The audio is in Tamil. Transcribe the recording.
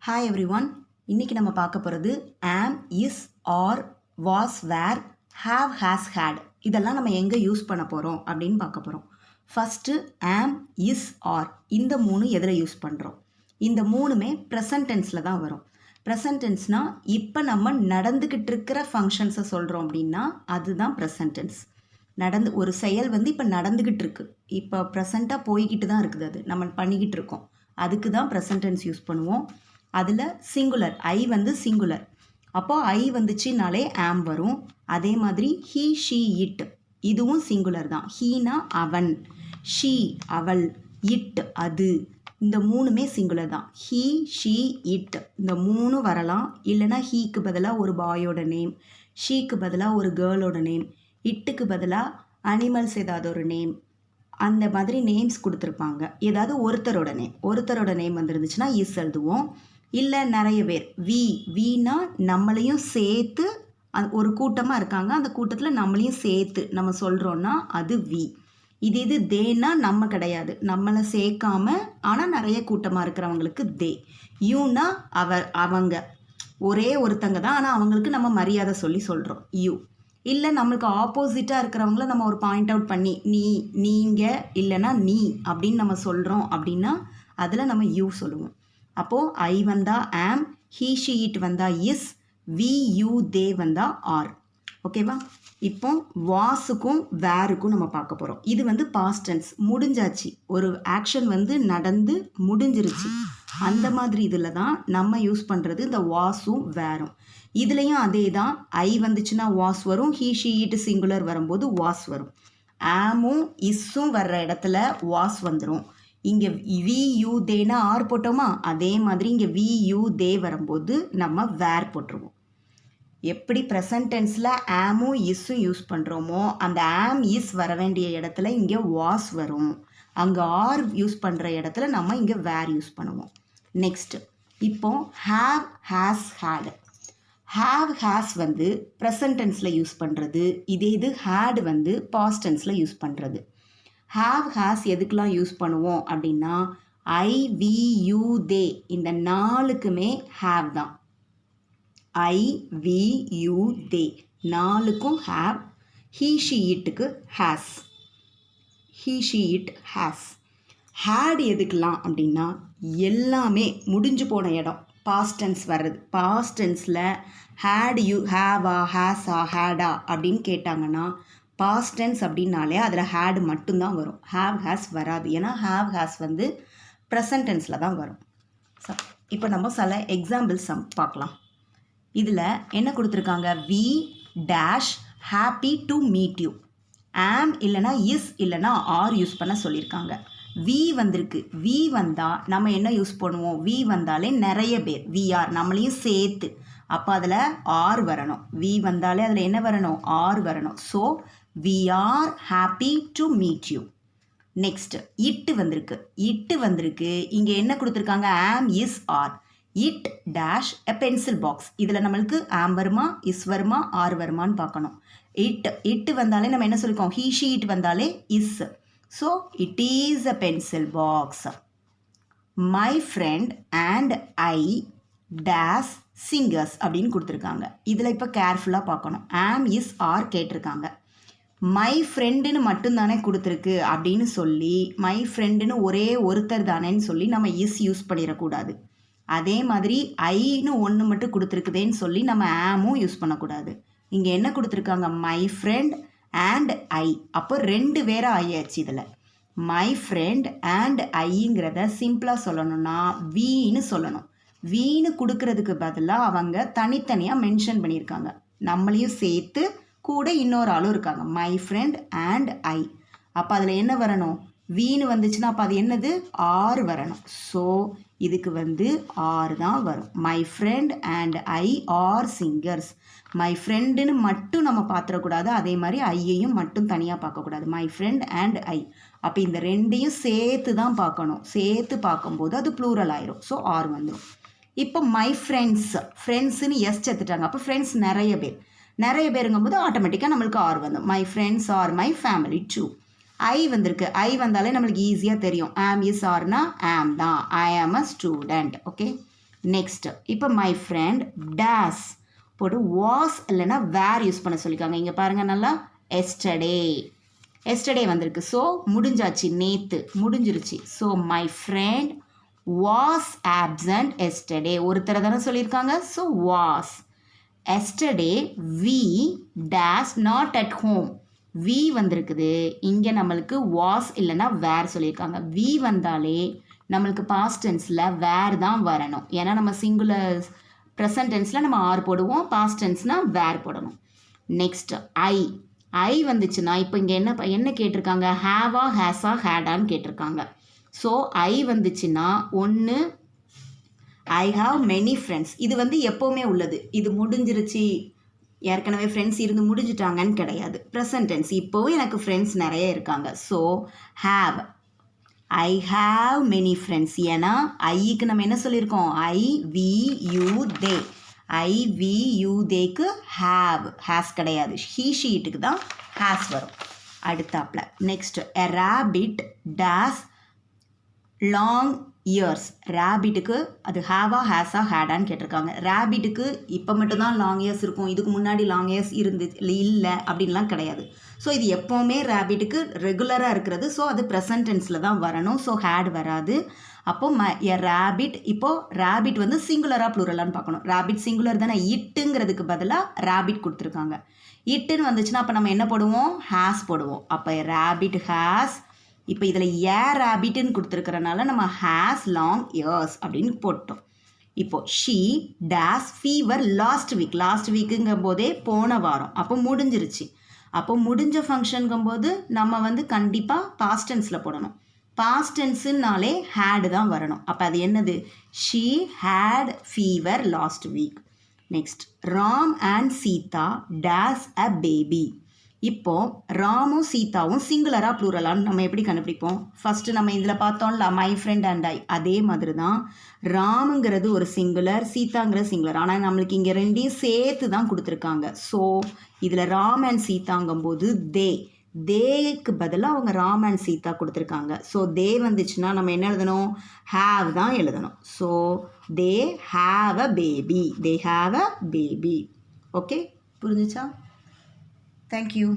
Hi every one. இன்றைக்கி நம்ம பார்க்க போகிறது am, is, are, was, were, have, has, had இதெல்லாம் நம்ம எங்கே யூஸ் பண்ண போகிறோம் அப்படின்னு பார்க்க போகிறோம். ஃபஸ்ட்டு ஆம், இஸ், ஆர் இந்த மூணு எதில் யூஸ் பண்ணுறோம்? இந்த மூணுமே ப்ரெசன்ட் டென்ஸில் தான் வரும். ப்ரெசன்ட் டென்ஸ்னால் இப்போ நம்ம நடந்துக்கிட்டு இருக்கிற ஃபங்க்ஷன்ஸை சொல்கிறோம் அப்படின்னா அதுதான் ப்ரெசன்ட் டென்ஸ். ஒரு செயல் இப்போ நடந்துக்கிட்டு இருக்கு, இப்போ ப்ரெசண்ட்டாக போய்கிட்டு தான் இருக்குது, அது நம்ம பண்ணிக்கிட்டு இருக்கோம், அதுக்கு தான் ப்ரெசன்ட் டென்ஸ் யூஸ் பண்ணுவோம். அதில் சிங்குலர் ஐ சிங்குலர், அப்போது ஐ வந்துச்சுனாலே ஆம் வரும். அதே மாதிரி ஹீ, ஷீ, இட் இதுவும் சிங்குலர் தான். ஹீனா அவன், ஷீ அவள், இட் அது, இந்த மூணுமே சிங்குலர் தான். ஹீ, ஷீ, இட் இந்த மூணு வரலாம். இல்லைனா ஹீக்கு பதிலாக ஒரு பாயோட நேம், ஷீக்கு பதிலாக ஒரு கேர்ளோட நேம், இட்டுக்கு பதிலாக அனிமல்ஸ் ஏதாவது ஒரு நேம், அந்த மாதிரி நேம்ஸ் கொடுத்துருப்பாங்க. ஏதாவது ஒருத்தரோட நேம் வந்துருந்துச்சுன்னா இஸ் எழுதுவோம். இல்லை நிறைய பேர், வீனா நம்மளையும் சேர்த்து ஒரு கூட்டமாக இருக்காங்க, அந்த கூட்டத்தில் நம்மளையும் சேர்த்து நம்ம சொல்கிறோன்னா அது வி. இது தேனா நம்ம கிடையாது, நம்மளை சேர்க்காம ஆனால் நிறைய கூட்டமாக இருக்கிறவங்களுக்கு தே. யூனா அவங்க ஒரே ஒருத்தங்க தான், ஆனால் அவங்களுக்கு நம்ம மரியாதை சொல்லி சொல்கிறோம் யூ. இல்லை நம்மளுக்கு ஆப்போசிட்டாக இருக்கிறவங்கள நம்ம ஒரு பாயிண்ட் அவுட் பண்ணி நீங்கள் இல்லைன்னா நீ அப்படின்னு நம்ம சொல்கிறோம் அப்படின்னா அதில் நம்ம யூ சொல்லுவோம். அப்போது ஐ வந்தால் ஆம், ஹீ, ஷீ, இட் வந்தால் இஸ், வி, யூ, தே வந்தால் ஆர். ஓகேவா? இப்போ வாஸுக்கும் வேருக்கும் நம்ம பார்க்க போகிறோம். இது பாஸ்ட் டென்ஸ், முடிஞ்சாச்சு, ஒரு ஆக்ஷன் நடந்து முடிஞ்சிருச்சு, அந்த மாதிரி இதில் தான் நம்ம யூஸ் பண்ணுறது இந்த வாஸும் வேரும். இதுலேயும் அதே தான். ஐ வந்துச்சுன்னா வாஸ் வரும், ஹீ, ஷீ, இட் சிங்குலர் வரும்போது வாஸ் வரும். ஆமும் இஸ்ஸும் வர்ற இடத்துல வாஸ் வந்துடும். இங்கே வி, யூ, தேனா ஆர் போட்டோமா, அதே மாதிரி இங்கே வி, யூ, தே வரும்போது நம்ம வேர் போட்டுருவோம். எப்படி ப்ரெசன்ட் டென்ஸில் ஆமும் இஸ்ஸும் யூஸ் பண்ணுறோமோ அந்த ஆம், இஸ் வர வேண்டிய இடத்துல இங்கே வாஸ் வரும். அங்கே ஆர் யூஸ் பண்ணுற இடத்துல நம்ம இங்கே வேர் யூஸ் பண்ணுவோம். நெக்ஸ்ட்டு இப்போ have, has, had. Have, has present டென்ஸில் யூஸ் பண்ணுறது, இது ஹேட் பாஸ்ட் டென்ஸில் யூஸ் பண்ணுறது. ஹாவ், ஹேஸ் எதுக்கெலாம் யூஸ் பண்ணுவோம் அப்படின்னா ஐ, வி, யூ, தே இந்த நாலுக்குமே ஹாவ் தான். ஐ, வி, யூ, தே நாலுக்கும் ஹாவ். ஹீ, ஷீ, இட்டுக்கு has. He, she, it has. Had எதுக்கெலாம் அப்படின்னா எல்லாமே முடிஞ்சு போன இடம், பாஸ்ட் டென்ஸ் வர்றது. பாஸ்ட் டென்ஸில் ஹேட், யூ, ஹேவா, ஹேஸா, ஹேடா அப்படின்னு கேட்டாங்கன்னா பாஸ்ட் டென்ஸ் அப்படின்னாலே அதில் ஹேட் மட்டும்தான் வரும், ஹேவ், ஹேஸ் வராது. ஏன்னா ஹேவ், ஹேஸ் ப்ரெசன்ட் டென்ஸில் தான் வரும். இப்போ நம்ம சில எக்ஸாம்பிள்ஸ் பார்க்கலாம். இதில் என்ன கொடுத்துருக்காங்க? We dash happy to meet you. Am இல்லைனா இஸ் இல்லைனா ஆர் யூஸ் பண்ண சொல்லியிருக்காங்க. வி வந்திருக்கு. வி வந்தால் நம்ம என்ன யூஸ் பண்ணுவோம்? வி வந்தாலே நிறைய பேர், வி ஆர் நம்மளையும் சேர்த்து, அப்போ அதில் ஆர் வரணும். வி வந்தாலே அதில் என்ன வரணும்? ஆர் வரணும். So we are happy to meet you. Next it வந்திருக்கு. இங்கே என்ன கொடுத்துருக்காங்க? Am, is, are. It dash a pencil box. இதில் நம்மளுக்கு ஆம் வருமா, இஸ் வருமா, ஆர் வருமானு பார்க்கணும். இட்டு வந்தாலே நம்ம என்ன சொல்லியிருக்கோம்? ஹீ, ஷீ, இட் வந்தாலே is. So it is a pencil box. My friend and I dash singers அப்படின்னு கொடுத்துருக்காங்க. இதில் இப்போ கேர்ஃபுல்லாக பார்க்கணும். ஆம், இஸ், ஆர் கேட்டிருக்காங்க. மை ஃப்ரெண்டுன்னு மட்டும்தானே கொடுத்துருக்கு அப்படின்னு சொல்லி மை ஃப்ரெண்டுன்னு ஒரே ஒருத்தர் தானேன்னு சொல்லி நம்ம இஸ் யூஸ் பண்ணிடக்கூடாது. அதே மாதிரி ஐன்னு ஒன்று மட்டும் கொடுத்துருக்குதேன்னு சொல்லி நம்ம ஆமும் யூஸ் பண்ணக்கூடாது. இங்கே என்ன கொடுத்துருக்காங்க? மை ஃப்ரெண்ட் அண்ட் ஐ. அப்போ ரெண்டு பேரை ஆயாச்சு. இதில் மை ஃப்ரெண்ட் அண்ட் ஐங்கிறத சிம்பிளாக சொல்லணும்னா வீன்னு சொல்லணும். வீன்னு கொடுக்கறதுக்கு பதிலாக அவங்க தனித்தனியாக மென்ஷன் பண்ணியிருக்காங்க, நம்மளையும் சேர்த்து கூட இன்னொரு ஆளும் இருக்காங்க. மை ஃப்ரெண்ட் அண்ட் ஐ. அப்போ அதில் என்ன வரணும்? வீன்னு வந்துச்சுன்னா அப்போ அது என்னது? ஆர் வரணும். ஸோ இதுக்கு ஆர் தான் வரும். My friend and I are singers. My ஃப்ரெண்டுன்னு மட்டும் நம்ம பார்த்துடக்கூடாது, அதே மாதிரி ஐயையும் மட்டும் தனியாக பார்க்கக்கூடாது. மை ஃப்ரெண்ட் அண்ட் ஐ. அப்போ இந்த ரெண்டையும் சேர்த்து தான் பார்க்கணும். சேர்த்து பார்க்கும்போது அது ப்ளூரல் ஆயிரும். ஸோ ஆர் வந்துடும். இப்போ மை ஃப்ரெண்ட்ஸ்ன்னு எஸ் சேர்த்துட்டாங்க. அப்போ ஃப்ரெண்ட்ஸ் நிறைய பேருங்கும்போது ஆட்டோமேட்டிக்காக நம்மளுக்கு ஆர் வந்துடும். My friends are my family too. I வந்திருக்கு. ஐ வந்தாலே நம்மளுக்கு ஈஸியாக தெரியும். ஆம், இஸ், ஆர்னா ஆம் தான். ஐ ஆம் அ ஸ்டூடெண்ட். ஓகே. நெக்ஸ்ட் இப்போ மை ஃப்ரெண்ட் டேஸ் போட்டு வாஸ் இல்லைன்னா வேர் யூஸ் பண்ண சொல்லியிருக்காங்க. இங்கே பாருங்கள் நல்லா எஸ்டர்டே வந்திருக்கு. ஸோ முடிஞ்சாச்சு, நேற்று முடிஞ்சிருச்சு. So my friend was absent yesterday, ஒருத்தரை தானே சொல்லியிருக்காங்க. So was. Yesterday we dash not at home, we வந்திருக்குது. இங்கே நம்மளுக்கு வாஸ் இல்லைன்னா வேர் சொல்லியிருக்காங்க. வி வந்தாலே நம்மளுக்கு பாஸ்ட் டென்ஸில் வேர் தான் வரணும். ஏன்னா நம்ம சிங்குலர் ப்ரெசன்ட் டென்ஸில் நம்ம ஆர் போடுவோம், பாஸ்ட் டென்ஸ்னால் வேர் போடணும். நெக்ஸ்ட் ஐ வந்துச்சுன்னா இப்போ இங்கே என்ன கேட்டிருக்காங்க, ஹேவா ஹேஸா ஹேடான்னு கேட்டிருக்காங்க. ஸோ ஐ வந்துச்சுன்னா ஒன்று ஐ ஹாவ் மெனி ஃப்ரெண்ட்ஸ், இது வந்து எப்போவுமே உள்ளது. இது முடிஞ்சிருச்சு, ஏற்கனவே ஃப்ரெண்ட்ஸ் இருந்து முடிஞ்சிட்டாங்கன்னு கிடையாது. ப்ரெசன்ட் டென்ஸ், இப்போவும் எனக்கு ஃப்ரெண்ட்ஸ் நிறைய இருக்காங்க. So have, I have many friends. ஏன்னா ஐக்கு நம்ம என்ன சொல்லியிருக்கோம், I we you they, I we you தேக்கு ஹேஸ் கிடையாது, ஹீ ஷீட்டுக்கு தான் ஹேஸ் வரும். அடுத்தாப்பில் next a rabbit days long ears. ரேபிட்டுக்கு அது ஹேவா ஹேஸா ஹேடான்னு கேட்டிருக்காங்க. ரேபிட்டுக்கு இப்போ மட்டும்தான் லாங் இயர்ஸ் இருக்கும், இதுக்கு முன்னாடி லாங் இயர்ஸ் இல்லை அப்படின்லாம் கிடையாது. ஸோ இது எப்போவுமே ரேபிட்டுக்கு ரெகுலராக இருக்கிறது. ஸோ அது ப்ரெசன்ட் டென்ஸில் தான் வரணும். ஸோ ஹேட் வராது. அப்போது எ ரேபிட், இப்போது ரேபிட் வந்து சிங்குலராக ப்ளூரலான்னு பார்க்கணும். ரேபிட் சிங்குலர் தானே, இட்டுங்கிறதுக்கு பதிலாக ரேபிட் கொடுத்துருக்காங்க. இட்டுன்னு வந்துச்சுன்னா அப்போ நம்ம என்ன போடுவோம், ஹேஸ் போடுவோம். அப்போ ரேபிட் ஹேஸ், இப்போ இதில் ஏ ரேபிட்டுன்னு கொடுத்துருக்கறனால நம்ம ஹேஸ் லாங் இயர்ஸ் அப்படின்னு போட்டோம். இப்போது ஷீ டேஸ் ஃபீவர் லாஸ்ட் வீக்குங்கும் போதே போன வாரம், அப்போ முடிஞ்சிருச்சு. அப்போ முடிஞ்ச ஃபங்க்ஷனுங்கும்போது நம்ம வந்து கண்டிப்பாக பாஸ்ட் டென்ஸில் போடணும். பாஸ்ட் டென்ஸுனாலே ஹேடு தான் வரணும். அப்போ அது என்னது, she had fever last week. Next Ram and Sita dash a baby. இப்போது ராமும் சீதாவும் சிங்குலராக ப்ளூரலான்னு நம்ம எப்படி கண்டுபிடிப்போம், ஃபஸ்ட்டு நம்ம இதில் பார்த்தோம்ல மை ஃப்ரெண்ட் அண்ட் ஐ, அதே மாதிரி தான் ராமுங்கிறது ஒரு சிங்குலர், சீதாங்கிறது சிங்குலர். ஆனால் நம்மளுக்கு இங்கே ரெண்டையும் சேர்த்து தான் கொடுத்துருக்காங்க. ஸோ இதில் ராம் அண்ட் சீதாங்கும்போது தேக்கு பதிலாக அவங்க ராம் அண்ட் சீதா கொடுத்துருக்காங்க. ஸோ தே வந்துச்சுன்னா நம்ம என்ன எழுதணும், ஹேவ் தான் எழுதணும். So they have a baby, okay, புரிஞ்சுச்சா? Thank you.